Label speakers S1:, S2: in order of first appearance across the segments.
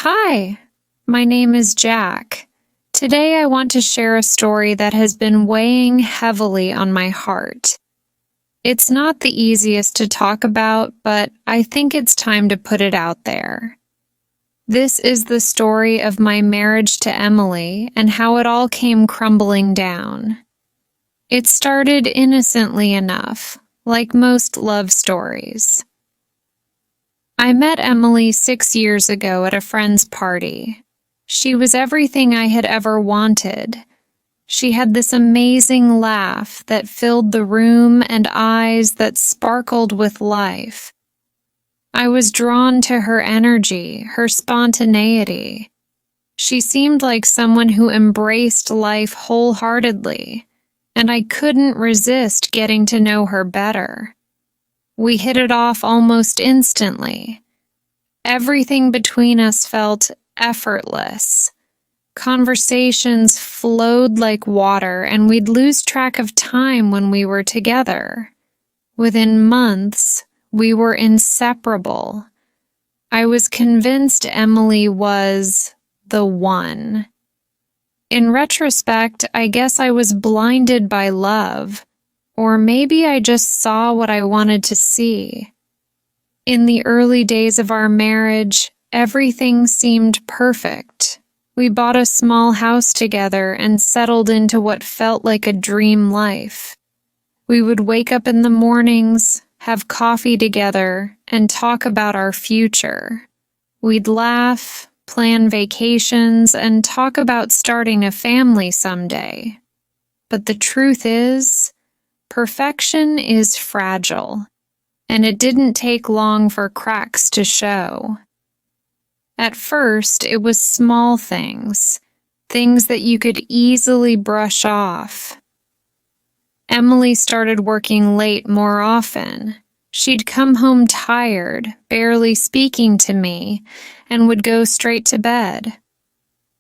S1: Hi, my name is Jack. Today I want to share a story that has been weighing heavily on my heart. It's not the easiest to talk about, but I think it's time to put it out there. This is the story of my marriage to Emily and how it all came crumbling down. It started innocently enough, like most love stories. I met Emily 6 years ago at a friend's party. She was everything I had ever wanted. She had this amazing laugh that filled the room and eyes that sparkled with life. I was drawn to her energy, her spontaneity. She seemed like someone who embraced life wholeheartedly, and I couldn't resist getting to know her better. We hit it off almost instantly. Everything between us felt effortless. Conversations flowed like water, and we'd lose track of time when we were together. Within months, we were inseparable. I was convinced Emily was the one. In retrospect, I guess I was blinded by love. Or maybe I just saw what I wanted to see. In the early days of our marriage, everything seemed perfect. We bought a small house together and settled into what felt like a dream life. We would wake up in the mornings, have coffee together, and talk about our future. We'd laugh, plan vacations, and talk about starting a family someday. But the truth is, perfection is fragile, and it didn't take long for cracks to show. At first, it was small things that you could easily brush off. Emily started working late more often. She'd come home tired, barely speaking to me, and would go straight to bed.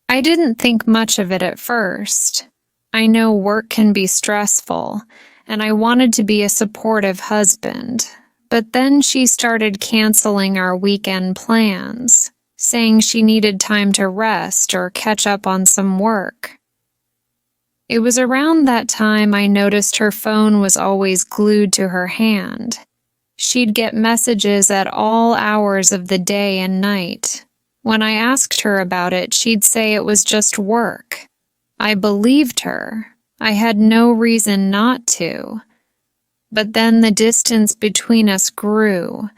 S1: I didn't think much of it at first. I know work can be stressful, and I wanted to be a supportive husband. But then she started canceling our weekend plans, saying she needed time to rest or catch up on some work. It was around that time I noticed her phone was always glued to her hand. She'd get messages at all hours of the day and night. When I asked her about it, she'd say it was just work. I believed her. I had no reason not to. But then the distance between us grew.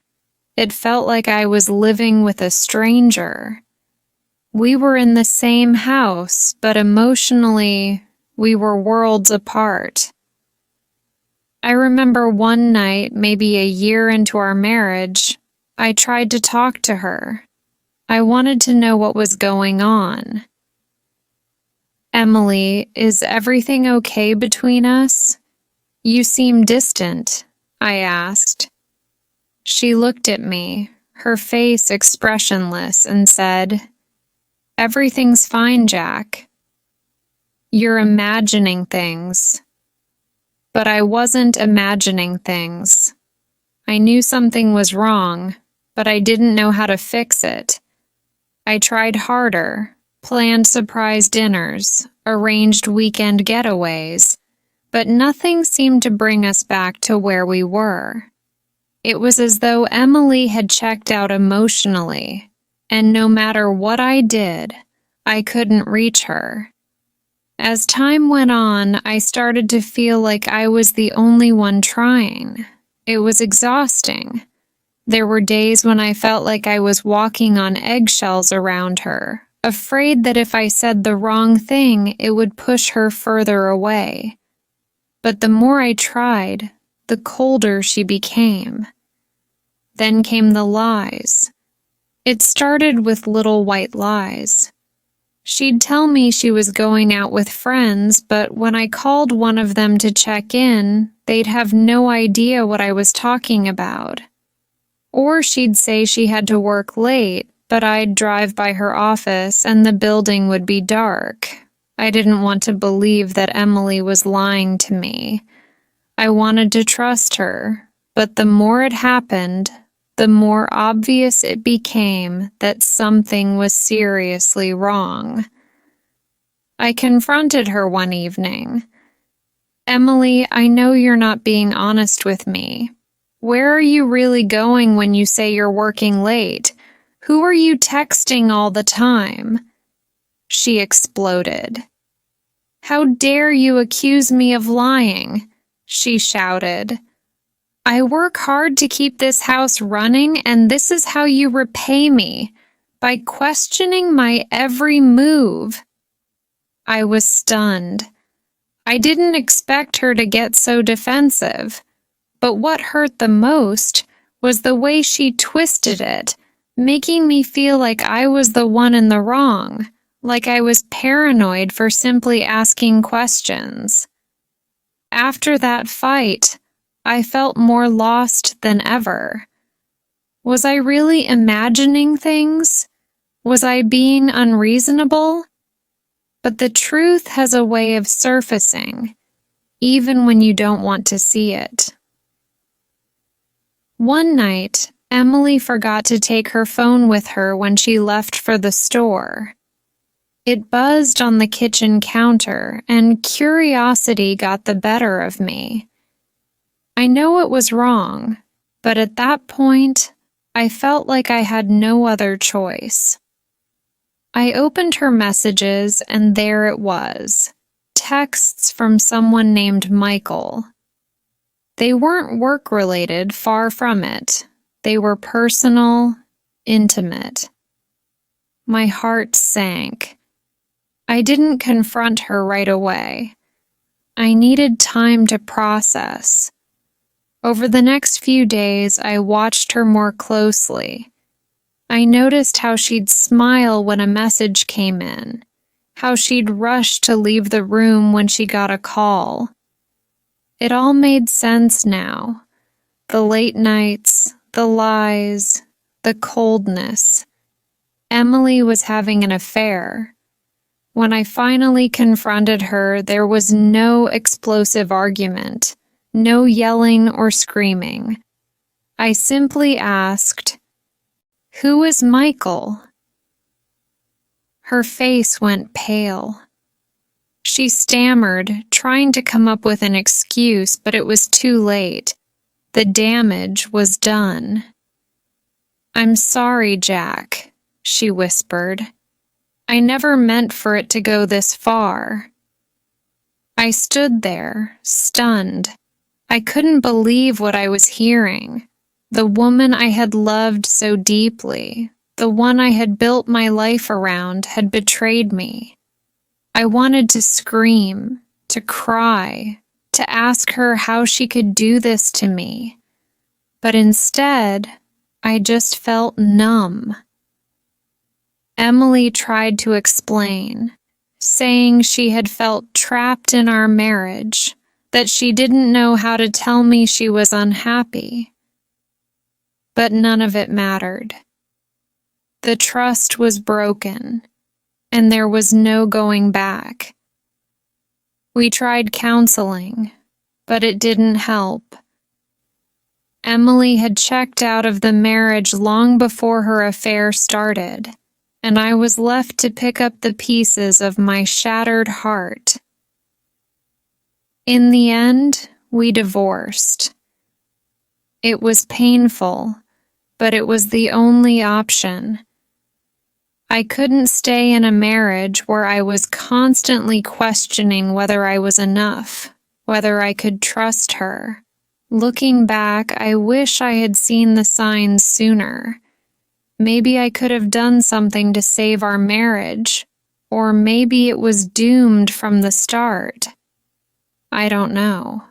S1: It felt like I was living with a stranger. We were in the same house, but emotionally, we were worlds apart. I remember one night, maybe a year into our marriage, I tried to talk to her. I wanted to know what was going on. "Emily, is everything okay between us? You seem distant," I asked. She looked at me, her face expressionless, and said, "Everything's fine, Jack. You're imagining things." But I wasn't imagining things. I knew something was wrong, but I didn't know how to fix it. I tried harder, planned surprise dinners, arranged weekend getaways, but nothing seemed to bring us back to where we were. It was as though Emily had checked out emotionally, and no matter what I did, I couldn't reach her. As time went on, I started to feel like I was the only one trying. It was exhausting. There were days when I felt like I was walking on eggshells around her, afraid that if I said the wrong thing, it would push her further away. But the more I tried, the colder she became. Then came the lies. It started with little white lies. She'd tell me she was going out with friends, but when I called one of them to check in, they'd have no idea what I was talking about. Or she'd say she had to work late, but I'd drive by her office and the building would be dark. I didn't want to believe that Emily was lying to me. I wanted to trust her, but the more it happened, the more obvious it became that something was seriously wrong. I confronted her one evening. "Emily, I know you're not being honest with me. Where are you really going when you say you're working late? Who are you texting all the time?" She exploded. "How dare you accuse me of lying?" she shouted. "I work hard to keep this house running, and this is how you repay me, by questioning my every move." I was stunned. I didn't expect her to get so defensive, but what hurt the most was the way she twisted it, making me feel like I was the one in the wrong, like I was paranoid for simply asking questions. After that fight, I felt more lost than ever. Was I really imagining things? Was I being unreasonable? But the truth has a way of surfacing, even when you don't want to see it. One night, Emily forgot to take her phone with her when she left for the store. It buzzed on the kitchen counter, and curiosity got the better of me. I know it was wrong, but at that point, I felt like I had no other choice. I opened her messages, and there it was, texts from someone named Michael. They weren't work-related, far from it. They were personal, intimate. My heart sank. I didn't confront her right away. I needed time to process. Over the next few days, I watched her more closely. I noticed how she'd smile when a message came in, how she'd rush to leave the room when she got a call. It all made sense now. The late nights, the lies, the coldness. Emily was having an affair. When I finally confronted her, there was no explosive argument, no yelling or screaming. I simply asked, "Who is Michael?" Her face went pale. She stammered, trying to come up with an excuse, but it was too late. The damage was done. "I'm sorry, Jack," she whispered. "I never meant for it to go this far." I stood there, stunned. I couldn't believe what I was hearing. The woman I had loved so deeply, the one I had built my life around, had betrayed me. I wanted to scream, to cry, to ask her how she could do this to me. But instead, I just felt numb. Emily tried to explain, saying she had felt trapped in our marriage, that she didn't know how to tell me she was unhappy. But none of it mattered. The trust was broken, and there was no going back. We tried counseling, but it didn't help. Emily had checked out of the marriage long before her affair started, and I was left to pick up the pieces of my shattered heart. In the end, we divorced. It was painful, but it was the only option. I couldn't stay in a marriage where I was constantly questioning whether I was enough, whether I could trust her. Looking back, I wish I had seen the signs sooner. Maybe I could have done something to save our marriage, or maybe it was doomed from the start. I don't know.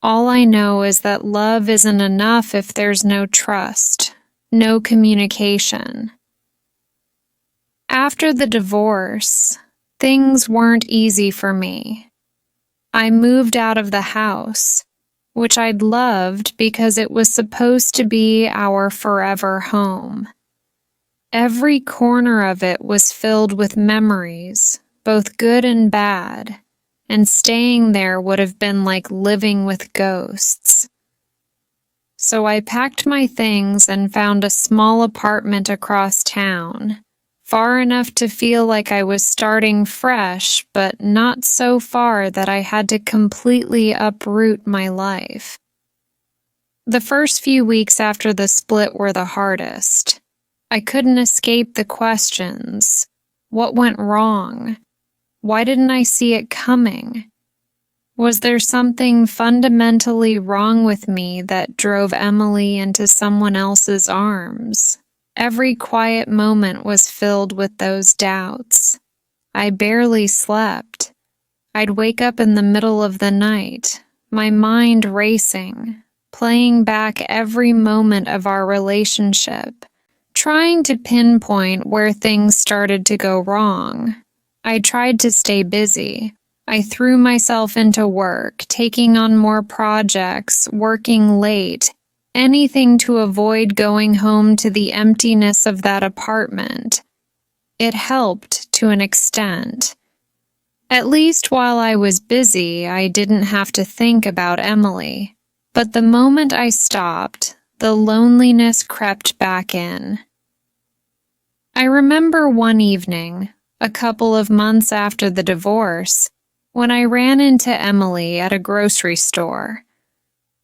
S1: All I know is that love isn't enough if there's no trust, no communication. After the divorce, things weren't easy for me. I moved out of the house, which I'd loved because it was supposed to be our forever home. Every corner of it was filled with memories, both good and bad, and staying there would have been like living with ghosts. So I packed my things and found a small apartment across town, far enough to feel like I was starting fresh, but not so far that I had to completely uproot my life. The first few weeks after the split were the hardest. I couldn't escape the questions. What went wrong? Why didn't I see it coming? Was there something fundamentally wrong with me that drove Emily into someone else's arms? Every quiet moment was filled with those doubts. I barely slept. I'd wake up in the middle of the night, my mind racing, playing back every moment of our relationship, trying to pinpoint where things started to go wrong. I tried to stay busy. I threw myself into work, taking on more projects, working late, anything to avoid going home to the emptiness of that apartment. It helped to an extent. At least while I was busy, I didn't have to think about Emily. But the moment I stopped, the loneliness crept back in. I remember one evening, a couple of months after the divorce, when I ran into Emily at a grocery store.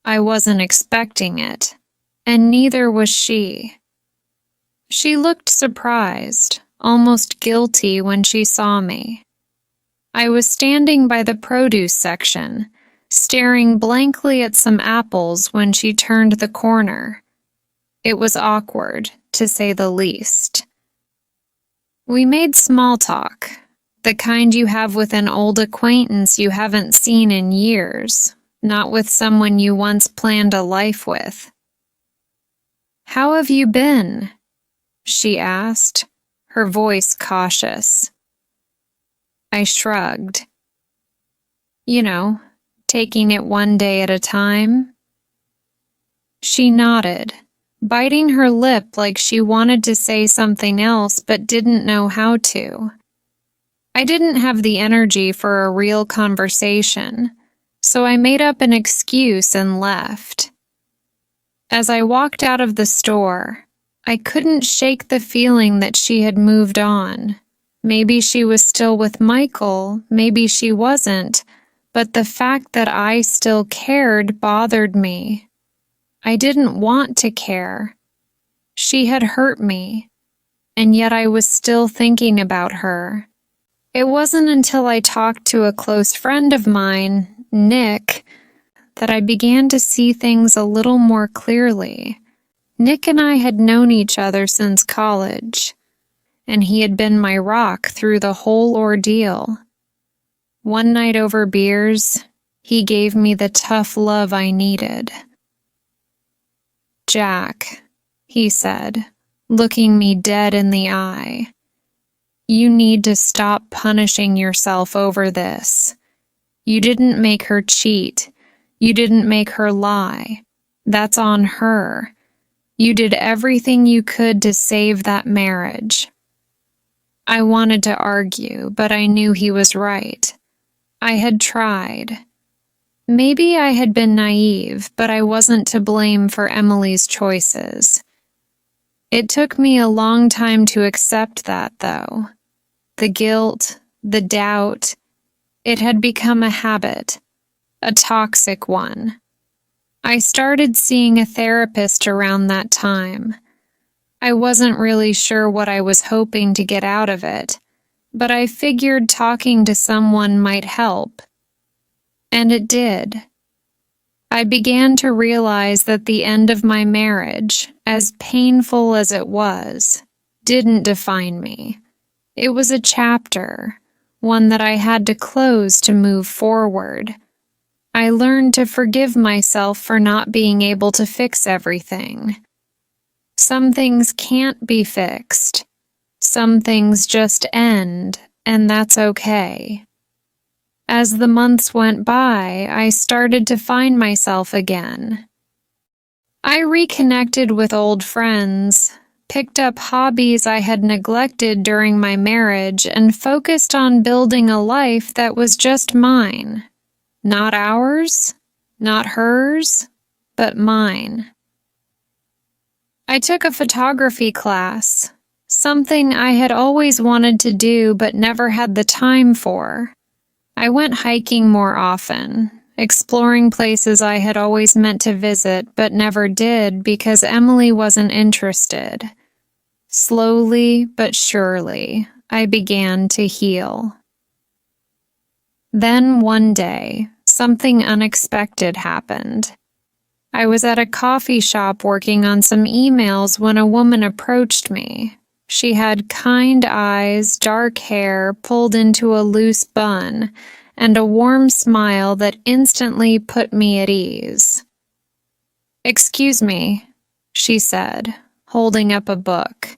S1: I wasn't expecting it, and neither was she. She looked surprised, almost guilty when she saw me. I was standing by the produce section, staring blankly at some apples when she turned the corner. It was awkward, to say the least. We made small talk, the kind you have with an old acquaintance you haven't seen in years, not with someone you once planned a life with. "How have you been?" she asked, her voice cautious. I shrugged. "You know, taking it one day at a time." She nodded, biting her lip like she wanted to say something else but didn't know how to. I didn't have the energy for a real conversation, so I made up an excuse and left. As I walked out of the store, I couldn't shake the feeling that she had moved on. Maybe she was still with Michael, maybe she wasn't, but the fact that I still cared bothered me. I didn't want to care. She had hurt me, and yet I was still thinking about her. It wasn't until I talked to a close friend of mine, Nick, that I began to see things a little more clearly. Nick and I had known each other since college, and he had been my rock through the whole ordeal. One night over beers, he gave me the tough love I needed. "Jack," he said, looking me dead in the eye, "you need to stop punishing yourself over this. You didn't make her cheat. You didn't make her lie. That's on her. You did everything you could to save that marriage." I wanted to argue, but I knew he was right. I had tried. Maybe I had been naive, but I wasn't to blame for Emily's choices. It took me a long time to accept that, though. The guilt, the doubt, it had become a habit, a toxic one. I started seeing a therapist around that time. I wasn't really sure what I was hoping to get out of it, but I figured talking to someone might help. And it did. I began to realize that the end of my marriage, as painful as it was, didn't define me. It was a chapter, one that I had to close to move forward. I learned to forgive myself for not being able to fix everything. Some things can't be fixed. Some things just end, and that's okay. As the months went by, I started to find myself again. I reconnected with old friends, picked up hobbies I had neglected during my marriage, and focused on building a life that was just mine. Not ours, not hers, but mine. I took a photography class, something I had always wanted to do but never had the time for. I went hiking more often, exploring places I had always meant to visit but never did because Emily wasn't interested. Slowly but surely, I began to heal. Then one day, something unexpected happened. I was at a coffee shop working on some emails when a woman approached me. She had kind eyes, dark hair pulled into a loose bun, and a warm smile that instantly put me at ease. "Excuse me," she said, holding up a book.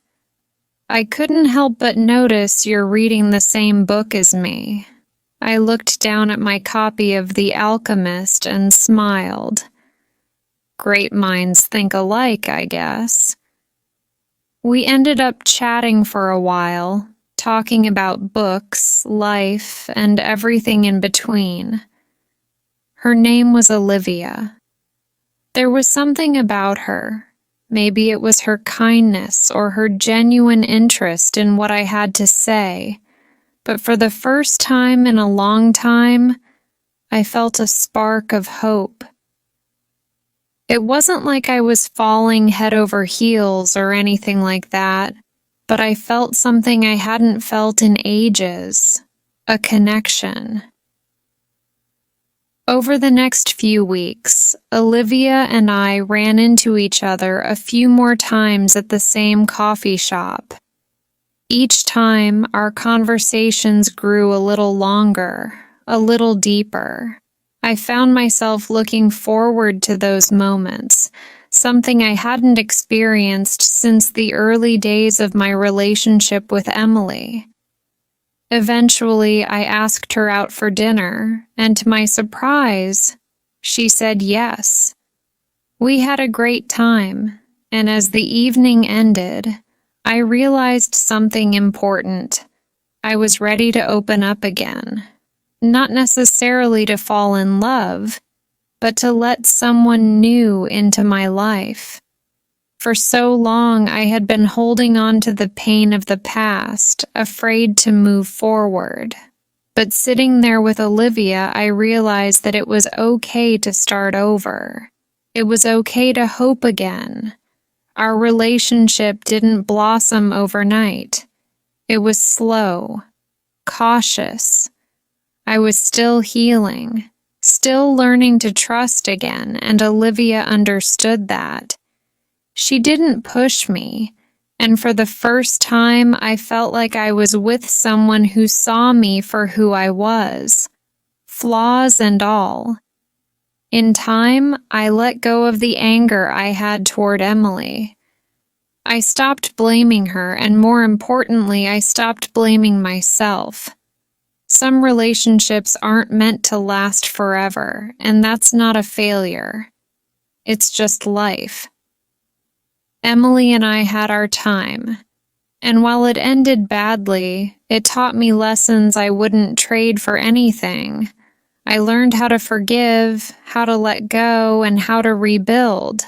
S1: "I couldn't help but notice you're reading the same book as me." I looked down at my copy of The Alchemist and smiled. Great minds think alike, I guess. We ended up chatting for a while, talking about books, life, and everything in between. Her name was Olivia. There was something about her. Maybe it was her kindness or her genuine interest in what I had to say, but for the first time in a long time, I felt a spark of hope. It wasn't like I was falling head over heels or anything like that, but I felt something I hadn't felt in ages, a connection. Over the next few weeks, Olivia and I ran into each other a few more times at the same coffee shop. Each time, our conversations grew a little longer, a little deeper. I found myself looking forward to those moments, something I hadn't experienced since the early days of my relationship with Emily. Eventually, I asked her out for dinner, and to my surprise, she said yes. We had a great time, and as the evening ended, I realized something important. I was ready to open up again. Not necessarily to fall in love, but to let someone new into my life. For so long, I had been holding on to the pain of the past, afraid to move forward. But sitting there with Olivia, I realized that it was okay to start over. It was okay to hope again. Our relationship didn't blossom overnight. It was slow, cautious. I was still healing, still learning to trust again, and Olivia understood that. She didn't push me, and for the first time, I felt like I was with someone who saw me for who I was, flaws and all. In time, I let go of the anger I had toward Emily. I stopped blaming her, and more importantly, I stopped blaming myself. Some relationships aren't meant to last forever, and that's not a failure. It's just life. Emily and I had our time, and while it ended badly, it taught me lessons I wouldn't trade for anything. I learned how to forgive, how to let go, and how to rebuild.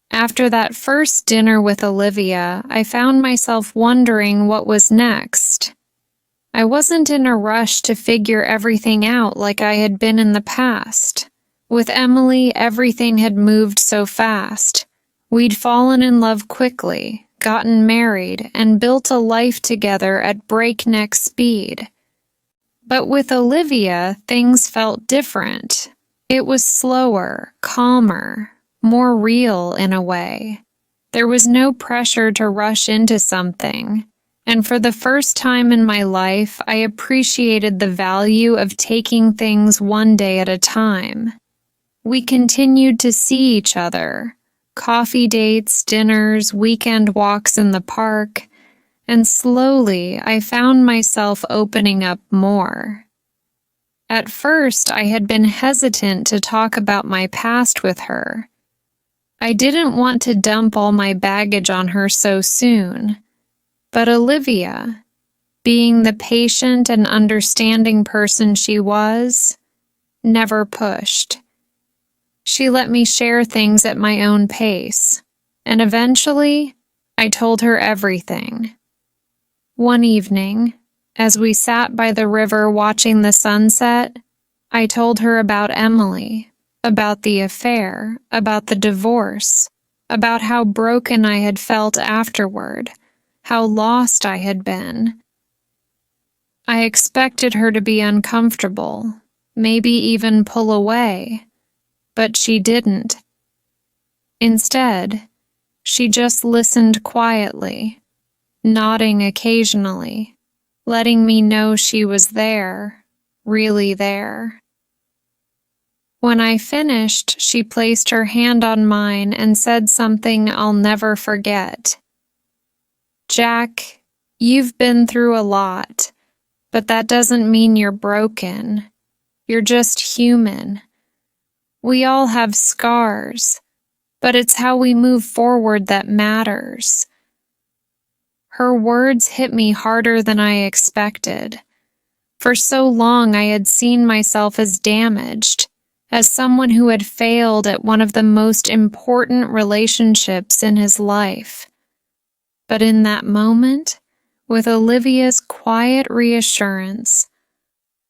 S1: After that first dinner with Olivia, I found myself wondering what was next. I wasn't in a rush to figure everything out like I had been in the past. With Emily, everything had moved so fast. We'd fallen in love quickly, gotten married, and built a life together at breakneck speed. But with Olivia, things felt different. It was slower, calmer, more real in a way. There was no pressure to rush into something. And for the first time in my life, I appreciated the value of taking things one day at a time. We continued to see each other, coffee dates, dinners, weekend walks in the park, and slowly I found myself opening up more. At first, I had been hesitant to talk about my past with her. I didn't want to dump all my baggage on her so soon. But Olivia, being the patient and understanding person she was, never pushed. She let me share things at my own pace, and eventually, I told her everything. One evening, as we sat by the river watching the sunset, I told her about Emily, about the affair, about the divorce, about how broken I had felt afterward, how lost I had been. I expected her to be uncomfortable, maybe even pull away, but she didn't. Instead, she just listened quietly, nodding occasionally, letting me know she was there, really there. When I finished, she placed her hand on mine and said something I'll never forget. "Jack, you've been through a lot, but that doesn't mean you're broken. You're just human. We all have scars, but it's how we move forward that matters." Her words hit me harder than I expected. For so long, I had seen myself as damaged, as someone who had failed at one of the most important relationships in his life. But in that moment, with Olivia's quiet reassurance,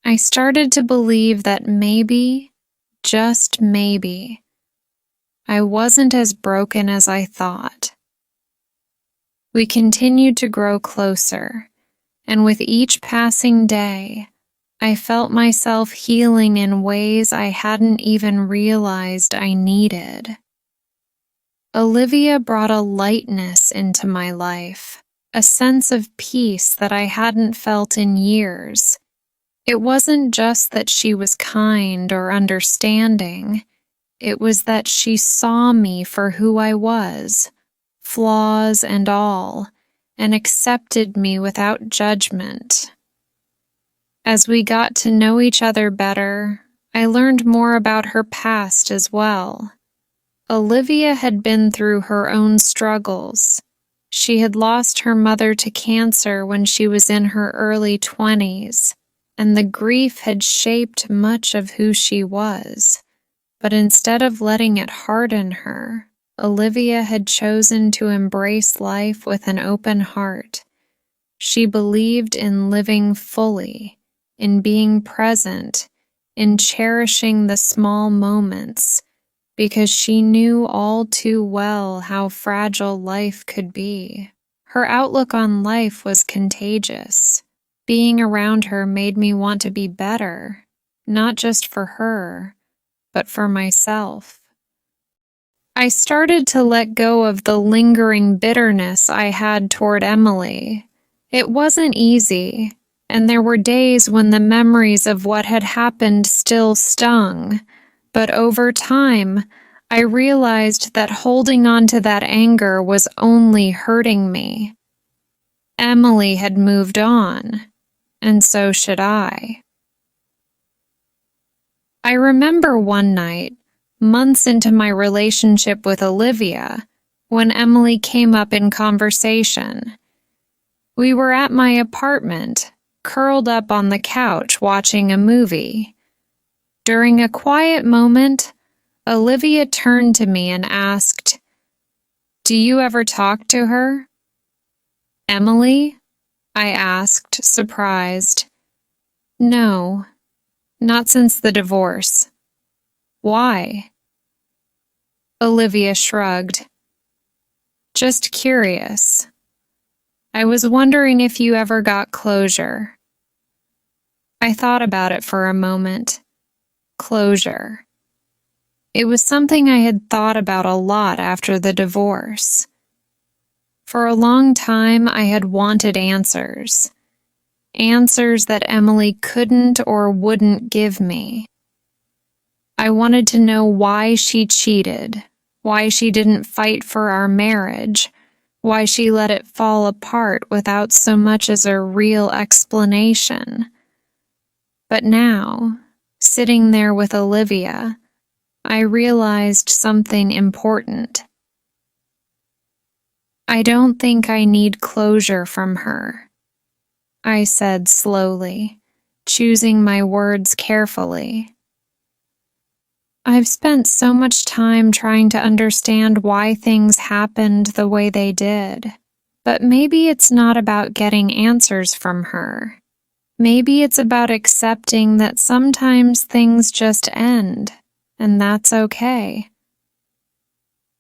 S1: I started to believe that maybe, just maybe, I wasn't as broken as I thought. We continued to grow closer, and with each passing day, I felt myself healing in ways I hadn't even realized I needed. Olivia brought a lightness into my life, a sense of peace that I hadn't felt in years. It wasn't just that she was kind or understanding. It was that she saw me for who I was, flaws and all, and accepted me without judgment. As we got to know each other better, I learned more about her past as well. Olivia had been through her own struggles. She had lost her mother to cancer when she was in her early 20s, and the grief had shaped much of who she was. But instead of letting it harden her, Olivia had chosen to embrace life with an open heart. She believed in living fully, in being present, in cherishing the small moments, because she knew all too well how fragile life could be. Her outlook on life was contagious. Being around her made me want to be better, not just for her, but for myself. I started to let go of the lingering bitterness I had toward Emily. It wasn't easy, and there were days when the memories of what had happened still stung. But over time, I realized that holding on to that anger was only hurting me. Emily had moved on, and so should I. I remember one night, months into my relationship with Olivia, when Emily came up in conversation. We were at my apartment, curled up on the couch watching a movie. During a quiet moment, Olivia turned to me and asked, "Do you ever talk to her?" "Emily?" I asked, surprised. "No, not since the divorce." "Why?" Olivia shrugged. "Just curious. I was wondering if you ever got closure." I thought about it for a moment. Closure. It was something I had thought about a lot after the divorce. For a long time, I had wanted answers. Answers that Emily couldn't or wouldn't give me. I wanted to know why she cheated, why she didn't fight for our marriage, why she let it fall apart without so much as a real explanation. But now, sitting there with Olivia, I realized something important. "I don't think I need closure from her," I said slowly, choosing my words carefully. I've spent so much time trying to understand why things happened the way they did. But maybe it's not about getting answers from her. Maybe it's about accepting that sometimes things just end, and that's okay.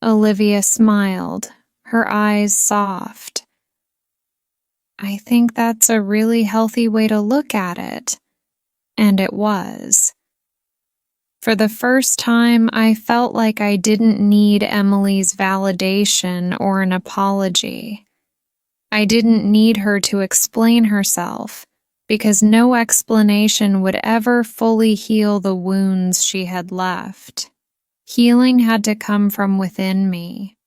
S1: Olivia smiled, her eyes soft. I think that's a really healthy way to look at it. And it was. For the first time, I felt like I didn't need Emily's validation or an apology. I didn't need her to explain herself, because no explanation would ever fully heal the wounds she had left. Healing had to come from within me.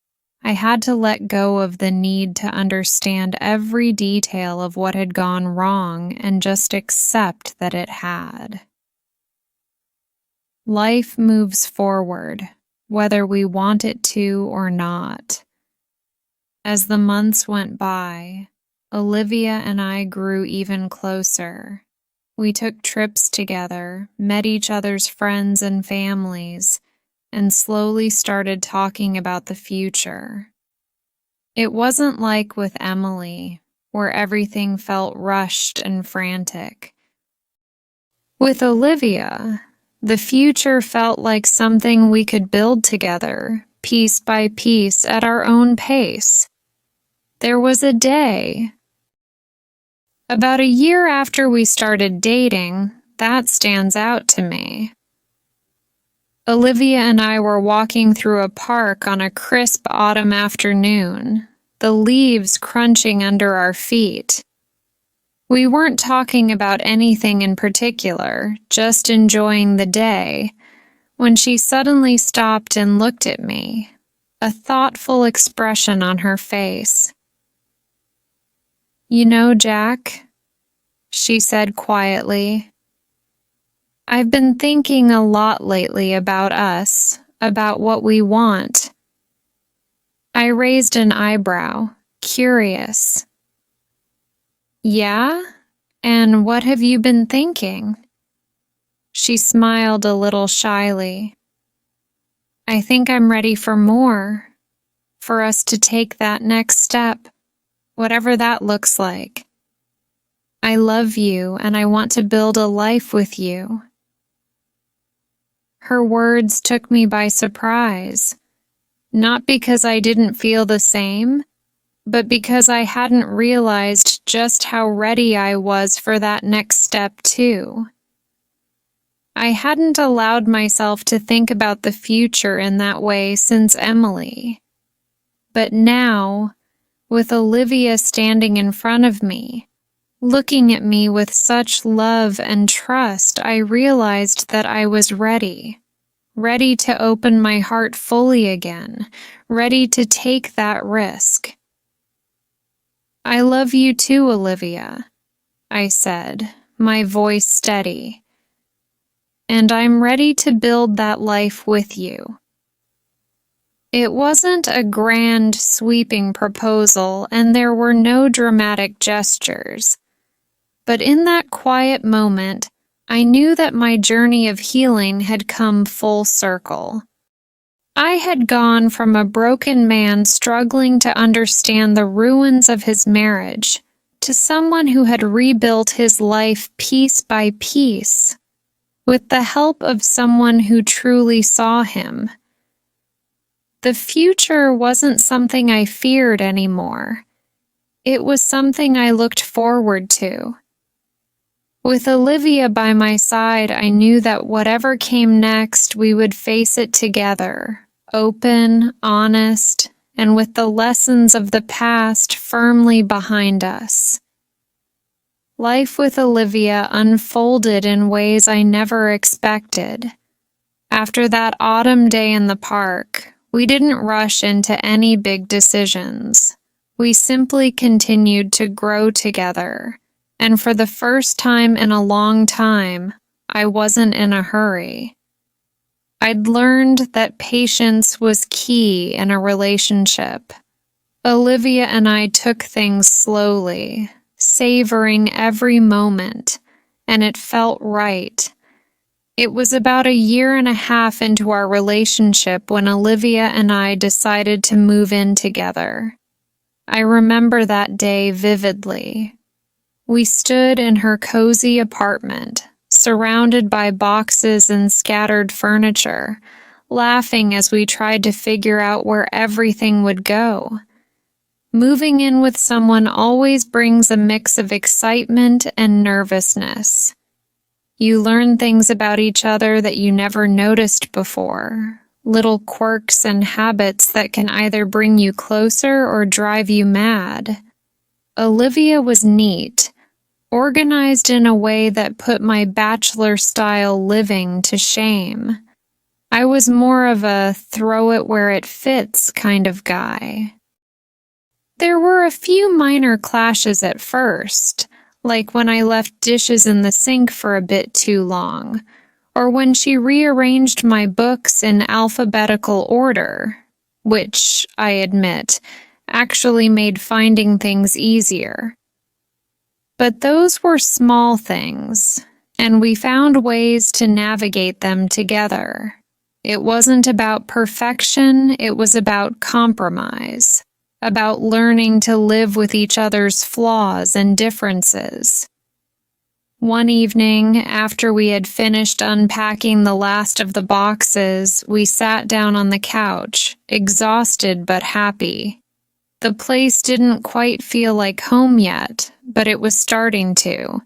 S1: I had to let go of the need to understand every detail of what had gone wrong and just accept that it had. Life moves forward, whether we want it to or not. As the months went by, Olivia and I grew even closer. We took trips together, met each other's friends and families, and slowly started talking about the future. It wasn't like with Emily, where everything felt rushed and frantic. With Olivia, the future felt like something we could build together, piece by piece, at our own pace. There was a day, about a year after we started dating, that stands out to me. Olivia and I were walking through a park on a crisp autumn afternoon, the leaves crunching under our feet. We weren't talking about anything in particular, just enjoying the day, when she suddenly stopped and looked at me, a thoughtful expression on her face. "You know, Jack," she said quietly, "I've been thinking a lot lately about us, about what we want." I raised an eyebrow, curious. "Yeah? And what have you been thinking?" She smiled a little shyly. "I think I'm ready for more, for us to take that next step, whatever that looks like. I love you and I want to build a life with you." Her words took me by surprise, not because I didn't feel the same, but because I hadn't realized just how ready I was for that next step too. I hadn't allowed myself to think about the future in that way since Emily. But now, with Olivia standing in front of me, looking at me with such love and trust, I realized that I was ready to open my heart fully again, ready to take that risk. "I love you too, Olivia," I said, my voice steady. "And I'm ready to build that life with you." It wasn't a grand, sweeping proposal, and there were no dramatic gestures. But in that quiet moment, I knew that my journey of healing had come full circle. I had gone from a broken man struggling to understand the ruins of his marriage to someone who had rebuilt his life piece by piece, with the help of someone who truly saw him. The future wasn't something I feared anymore. It was something I looked forward to. With Olivia by my side, I knew that whatever came next, we would face it together, open, honest, and with the lessons of the past firmly behind us. Life with Olivia unfolded in ways I never expected. After that autumn day in the park, we didn't rush into any big decisions. We simply continued to grow together. And for the first time in a long time, I wasn't in a hurry. I'd learned that patience was key in a relationship. Olivia and I took things slowly, savoring every moment, and it felt right. It was about 1.5 years into our relationship when Olivia and I decided to move in together. I remember that day vividly. We stood in her cozy apartment, surrounded by boxes and scattered furniture, laughing as we tried to figure out where everything would go. Moving in with someone always brings a mix of excitement and nervousness. You learn things about each other that you never noticed before, little quirks and habits that can either bring you closer or drive you mad. Olivia was neat, organized in a way that put my bachelor-style living to shame. I was more of a throw-it-where-it-fits kind of guy. There were a few minor clashes at first, like when I left dishes in the sink for a bit too long, or when she rearranged my books in alphabetical order, which, I admit, actually made finding things easier. But those were small things, and we found ways to navigate them together. It wasn't about perfection, it was about compromise, about learning to live with each other's flaws and differences. One evening, after we had finished unpacking the last of the boxes, we sat down on the couch, exhausted but happy. The place didn't quite feel like home yet, but it was starting to.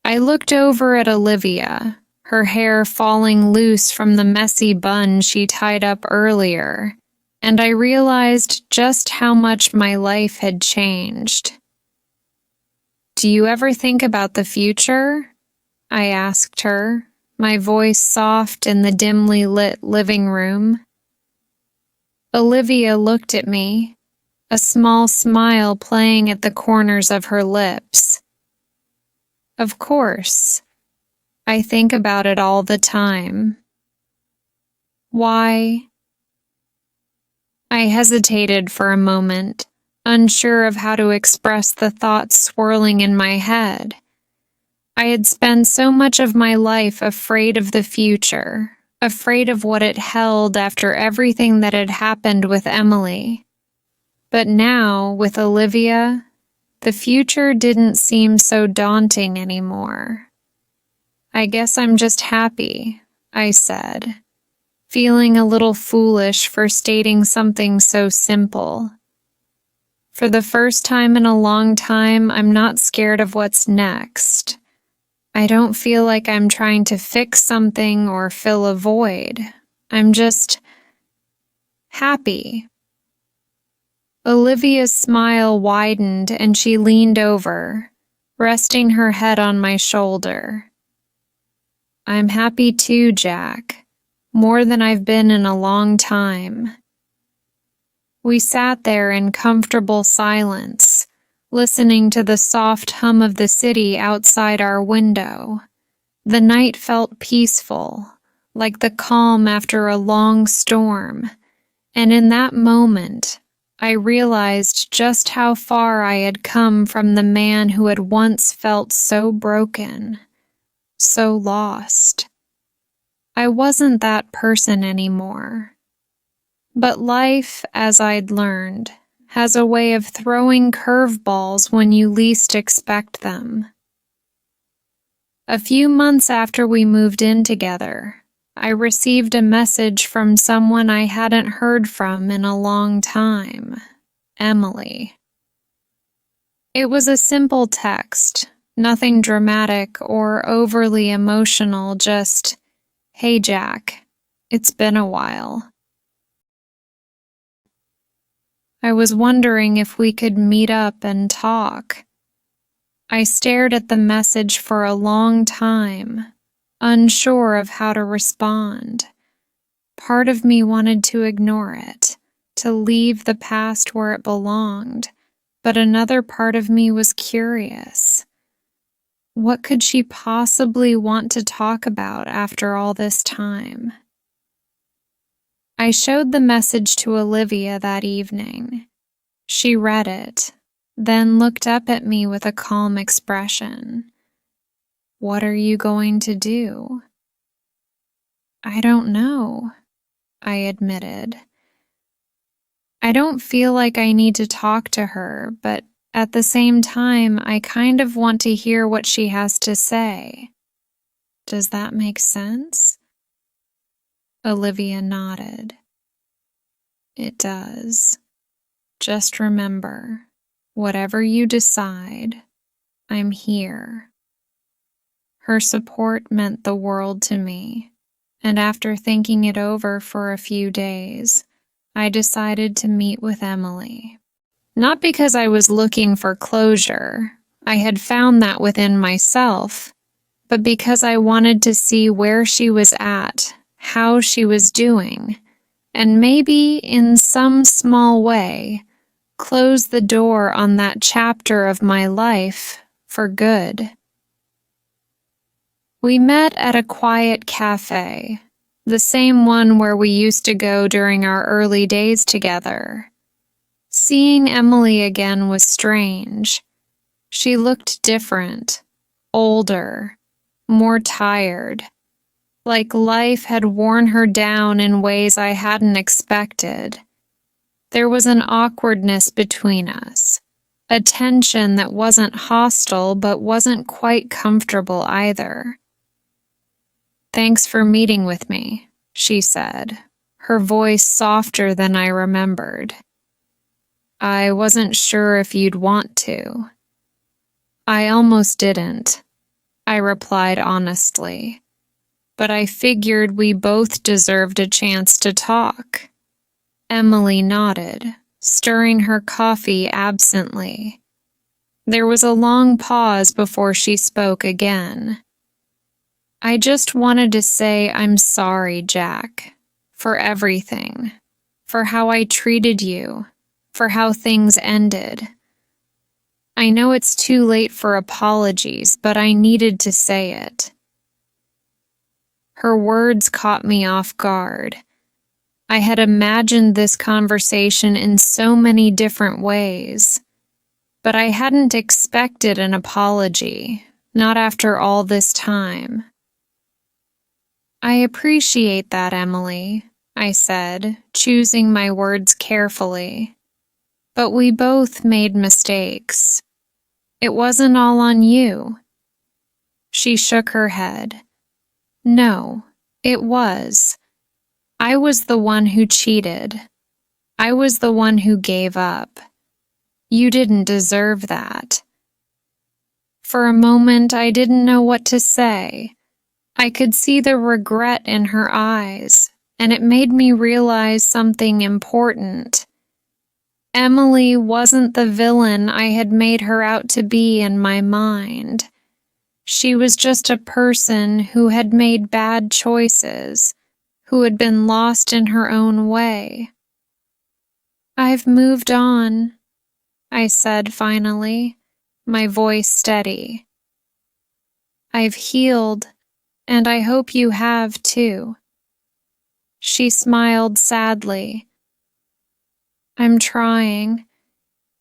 S1: I looked over at Olivia, her hair falling loose from the messy bun she tied up earlier, and I realized just how much my life had changed. "Do you ever think about the future?" I asked her, my voice soft in the dimly lit living room. Olivia looked at me, a small smile playing at the corners of her lips. "Of course. I think about it all the time." "Why?" I hesitated for a moment, unsure of how to express the thoughts swirling in my head. I had spent so much of my life afraid of the future, afraid of what it held after everything that had happened with Emily. But now, with Olivia, the future didn't seem so daunting anymore. "I guess I'm just happy," I said, feeling a little foolish for stating something so simple. For the first time in a long time, I'm not scared of what's next. I don't feel like I'm trying to fix something or fill a void. I'm just happy. Olivia's smile widened and she leaned over, resting her head on my shoulder. "I'm happy too, Jack, more than I've been in a long time." We sat there in comfortable silence, listening to the soft hum of the city outside our window. The night felt peaceful, like the calm after a long storm, and in that moment, I realized just how far I had come from the man who had once felt so broken, so lost. I wasn't that person anymore. But life, as I'd learned, has a way of throwing curveballs when you least expect them. A few months after we moved in together, I received a message from someone I hadn't heard from in a long time, Emily. It was a simple text, nothing dramatic or overly emotional, just, "Hey Jack, it's been a while. I was wondering if we could meet up and talk." I stared at the message for a long time, unsure of how to respond. Part of me wanted to ignore it, to leave the past where it belonged, but another part of me was curious. What could she possibly want to talk about after all this time? I showed the message to Olivia that evening. She read it, then looked up at me with a calm expression. "What are you going to do?" I don't know, I admitted. I don't feel like I need to talk to her, but at the same time, I kind of want to hear what she has to say. Does that make sense? Olivia nodded. It does. Just remember, whatever you decide, I'm here. Her support meant the world to me, and after thinking it over for a few days, I decided to meet with Emily. Not because I was looking for closure, I had found that within myself, but because I wanted to see where she was at, how she was doing, and maybe in some small way, close the door on that chapter of my life for good. We met at a quiet cafe, the same one where we used to go during our early days together. Seeing Emily again was strange. She looked different, older, more tired, like life had worn her down in ways I hadn't expected. There was an awkwardness between us, a tension that wasn't hostile but wasn't quite comfortable either. "Thanks for meeting with me," she said, her voice softer than I remembered. "I wasn't sure if you'd want to." "I almost didn't," I replied honestly, "but I figured we both deserved a chance to talk." Emily nodded, stirring her coffee absently. There was a long pause before she spoke again. "I just wanted to say I'm sorry, Jack, for everything, for how I treated you, for how things ended. I know it's too late for apologies, but I needed to say it." Her words caught me off guard. I had imagined this conversation in so many different ways, but I hadn't expected an apology, not after all this time. "I appreciate that, Emily," I said, choosing my words carefully. "But we both made mistakes. It wasn't all on you." She shook her head. "No, it was. I was the one who cheated. I was the one who gave up. You didn't deserve that." For a moment, I didn't know what to say. I could see the regret in her eyes, and it made me realize something important. Emily wasn't the villain I had made her out to be in my mind. She was just a person who had made bad choices, who had been lost in her own way. "I've moved on," I said finally, my voice steady. "I've healed, and I hope you have too." She smiled sadly. "I'm trying.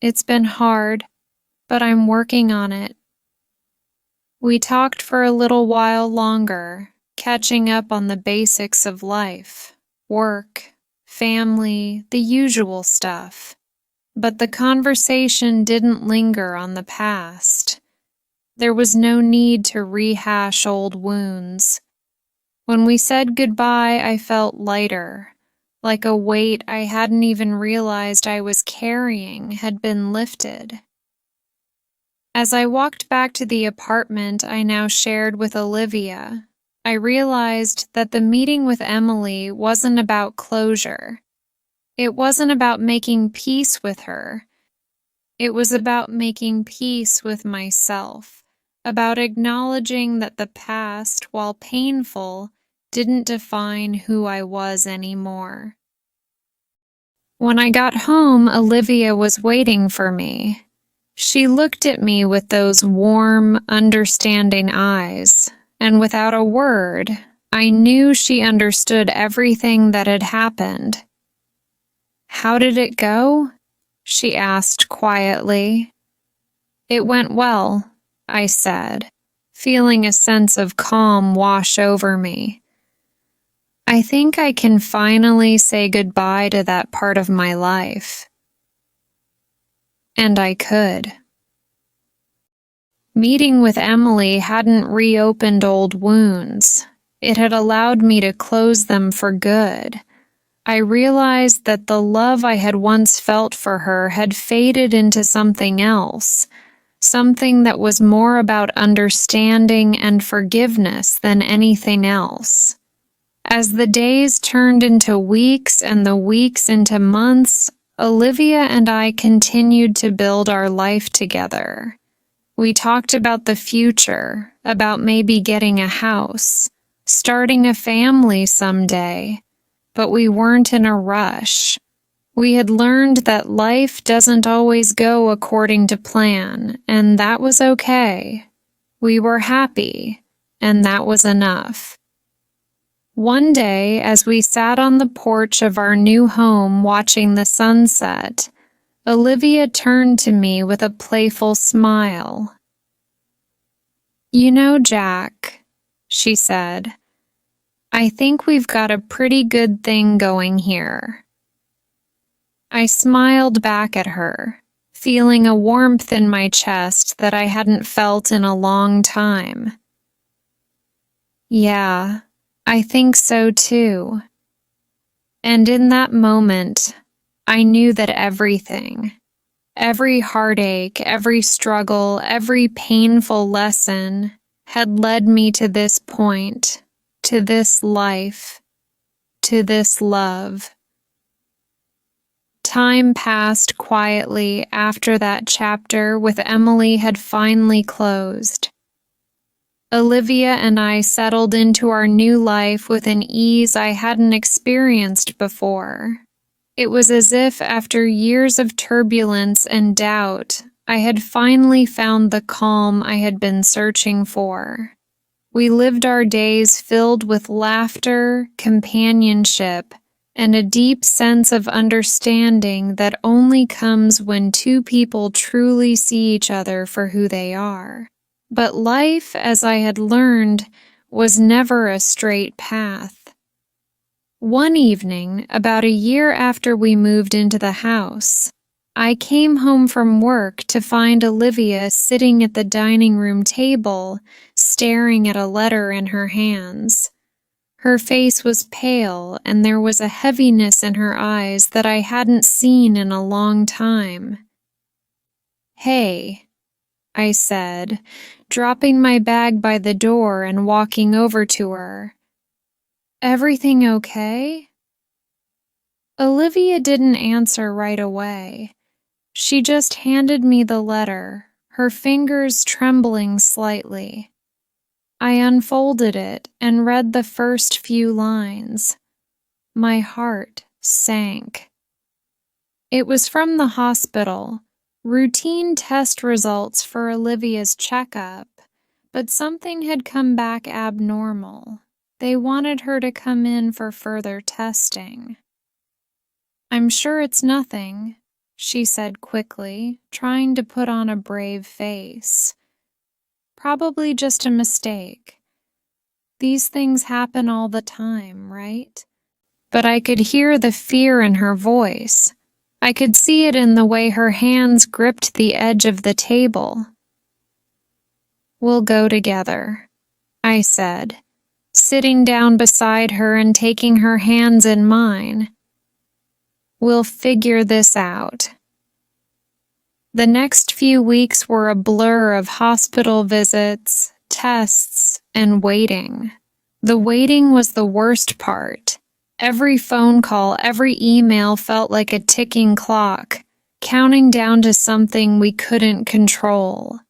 S1: It's been hard, but I'm working on it." We talked for a little while longer, catching up on the basics of life, work, family, the usual stuff. But the conversation didn't linger on the past. There was no need to rehash old wounds. When we said goodbye, I felt lighter, like a weight I hadn't even realized I was carrying had been lifted. As I walked back to the apartment I now shared with Olivia, I realized that the meeting with Emily wasn't about closure. It wasn't about making peace with her. It was about making peace with myself, about acknowledging that the past, while painful, didn't define who I was anymore. When I got home, Olivia was waiting for me. She looked at me with those warm, understanding eyes, and without a word, I knew she understood everything that had happened. "How did it go?" she asked quietly. "It went well," I said, feeling a sense of calm wash over me. I think I can finally say goodbye to that part of my life. And I could. Meeting with Emily hadn't reopened old wounds. It had allowed me to close them for good. I realized that the love I had once felt for her had faded into something else, something that was more about understanding and forgiveness than anything else. As the days turned into weeks and the weeks into months, Olivia and I continued to build our life together. We talked about the future, about maybe getting a house, starting a family someday, but we weren't in a rush. We had learned that life doesn't always go according to plan, and that was okay. We were happy, and that was enough. One day, as we sat on the porch of our new home watching the sunset, Olivia turned to me with a playful smile. "You know, Jack," she said, "I think we've got a pretty good thing going here." I smiled back at her, feeling a warmth in my chest that I hadn't felt in a long time. "Yeah, I think so too." And in that moment, I knew that every heartache, every struggle, every painful lesson had led me to this point, to this life, to this love. Time passed quietly after that chapter with Emily had finally closed. Olivia and I settled into our new life with an ease I hadn't experienced before. It was as if, after years of turbulence and doubt, I had finally found the calm I had been searching for. We lived our days filled with laughter, companionship, and a deep sense of understanding that only comes when two people truly see each other for who they are. But life, as I had learned, was never a straight path. One evening, about a year after we moved into the house, I came home from work to find Olivia sitting at the dining room table, staring at a letter in her hands. Her face was pale, and there was a heaviness in her eyes that I hadn't seen in a long time. "Hey," I said, dropping my bag by the door and walking over to her. "Everything okay?" Olivia didn't answer right away. She just handed me the letter, her fingers trembling slightly. I unfolded it and read the first few lines. My heart sank. It was from the hospital, routine test results for Olivia's checkup, but something had come back abnormal. They wanted her to come in for further testing. "I'm sure it's nothing," she said quickly, trying to put on a brave face. "Probably just a mistake. These things happen all the time, right?" But I could hear the fear in her voice. I could see it in the way her hands gripped the edge of the table. "We'll go together," I said, sitting down beside her and taking her hands in mine. "We'll figure this out." The next few weeks were a blur of hospital visits, tests, and waiting. The waiting was the worst part. Every phone call, every email felt like a ticking clock, counting down to something we couldn't control.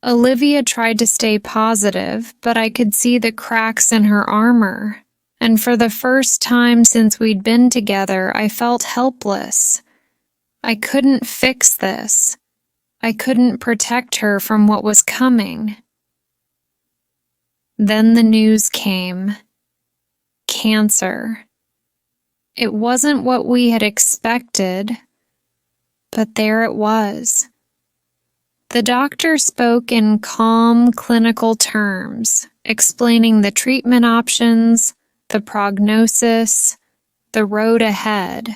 S1: Olivia tried to stay positive, but I could see the cracks in her armor. And for the first time since we'd been together, I felt helpless. I couldn't fix this. I couldn't protect her from what was coming. Then the news came. Cancer. It wasn't what we had expected, but there it was. The doctor spoke in calm, clinical terms, explaining the treatment options, the prognosis, the road ahead.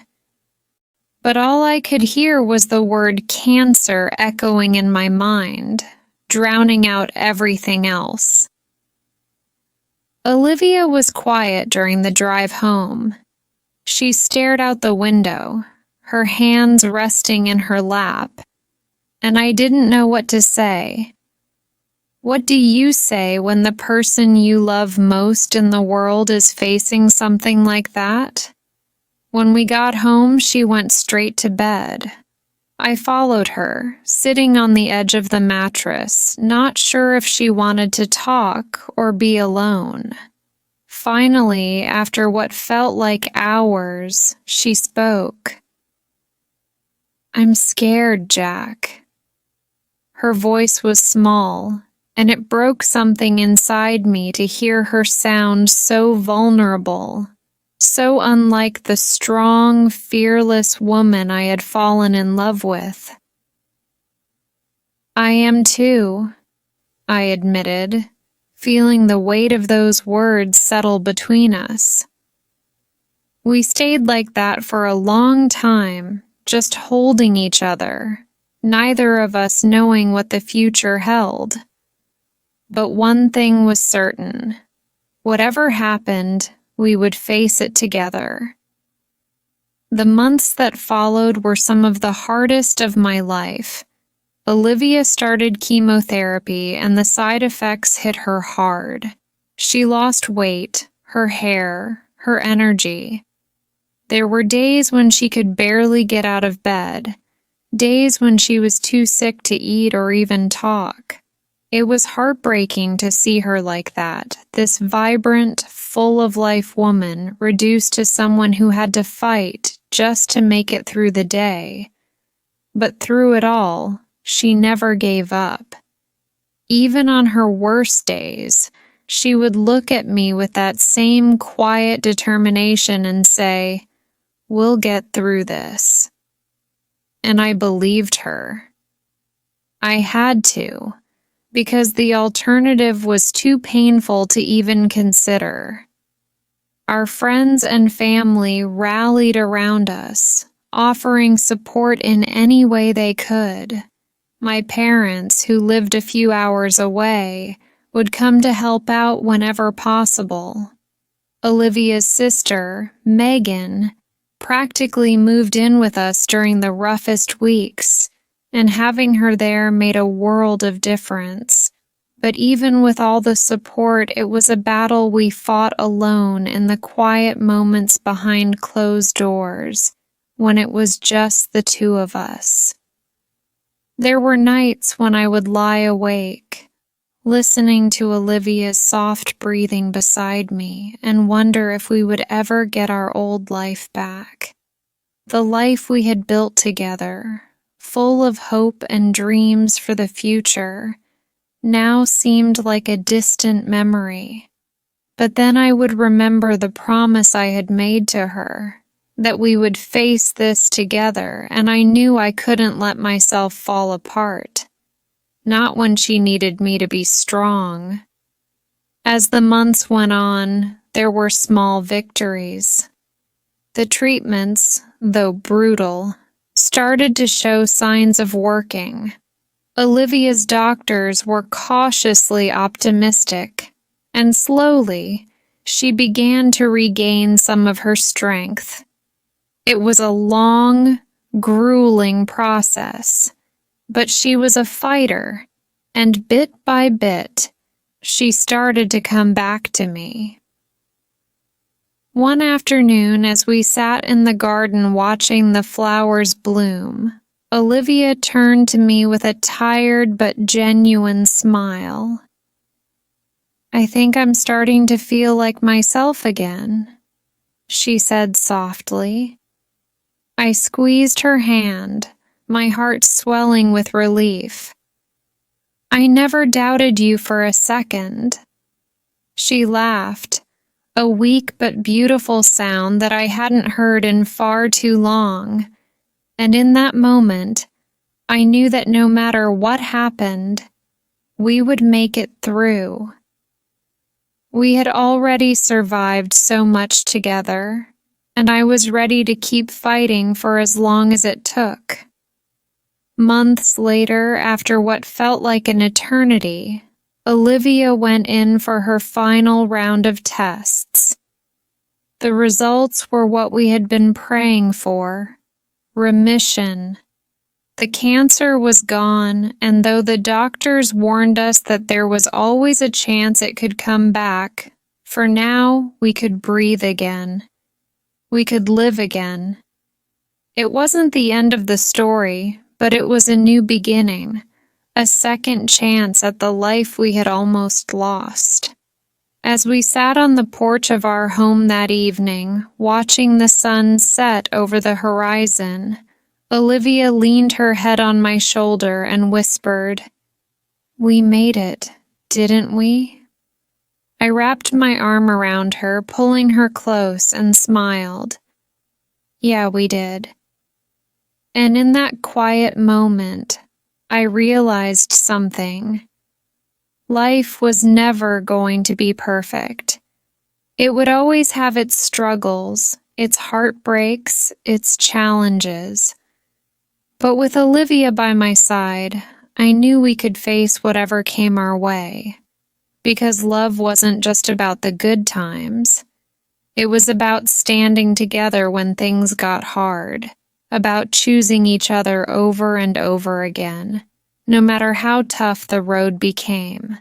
S1: But all I could hear was the word cancer echoing in my mind, drowning out everything else. Olivia was quiet during the drive home. She stared out the window, her hands resting in her lap, and I didn't know what to say. What do you say when the person you love most in the world is facing something like that? When we got home, she went straight to bed. I followed her, sitting on the edge of the mattress, not sure if she wanted to talk or be alone. Finally, after what felt like hours, she spoke. "I'm scared, Jack." Her voice was small, and it broke something inside me to hear her sound so vulnerable, so unlike the strong, fearless woman I had fallen in love with. "I am too," I admitted, feeling the weight of those words settle between us. We stayed like that for a long time, just holding each other, neither of us knowing what the future held. But one thing was certain. Whatever happened, we would face it together. The months that followed were some of the hardest of my life. Olivia started chemotherapy, and the side effects hit her hard. She lost weight, her hair, her energy. There were days when she could barely get out of bed, days when she was too sick to eat or even talk. It was heartbreaking to see her like that, this vibrant, full-of-life woman reduced to someone who had to fight just to make it through the day. But through it all, she never gave up. Even on her worst days, she would look at me with that same quiet determination and say, "We'll get through this." And I believed her. I had to, because the alternative was too painful to even consider. Our friends and family rallied around us, offering support in any way they could. My parents, who lived a few hours away, would come to help out whenever possible. Olivia's sister, Megan, practically moved in with us during the roughest weeks, and having her there made a world of difference. But even with all the support, it was a battle we fought alone in the quiet moments behind closed doors, when it was just the two of us. There were nights when I would lie awake, listening to Olivia's soft breathing beside me, and wonder if we would ever get our old life back. The life we had built together, full of hope and dreams for the future, now seemed like a distant memory. But then I would remember the promise I had made to her, that we would face this together, and I knew I couldn't let myself fall apart. Not when she needed me to be strong. As the months went on, there were small victories. The treatments, though brutal, started to show signs of working. Olivia's doctors were cautiously optimistic, and slowly, she began to regain some of her strength. It was a long, grueling process, but she was a fighter, and bit by bit, she started to come back to me. One afternoon, as we sat in the garden watching the flowers bloom, Olivia turned to me with a tired but genuine smile. "I think I'm starting to feel like myself again," she said softly. I squeezed her hand, my heart swelling with relief. "I never doubted you for a second." She laughed, a weak but beautiful sound that I hadn't heard in far too long, and in that moment, I knew that no matter what happened, we would make it through. We had already survived so much together, and I was ready to keep fighting for as long as it took. Months later, after what felt like an eternity, Olivia went in for her final round of tests. The results were what we had been praying for: remission. The cancer was gone, and though the doctors warned us that there was always a chance it could come back, for now we could breathe again. We could live again. It wasn't the end of the story, but it was a new beginning, a second chance at the life we had almost lost. As we sat on the porch of our home that evening, watching the sun set over the horizon, Olivia leaned her head on my shoulder and whispered, "We made it, didn't we?" I wrapped my arm around her, pulling her close, and smiled. Yeah, we did. And in that quiet moment, I realized something. Life was never going to be perfect. It would always have its struggles, its heartbreaks, its challenges. But with Olivia by my side, I knew we could face whatever came our way. Because love wasn't just about the good times. It was about standing together when things got hard, about choosing each other over and over again, no matter how tough the road became.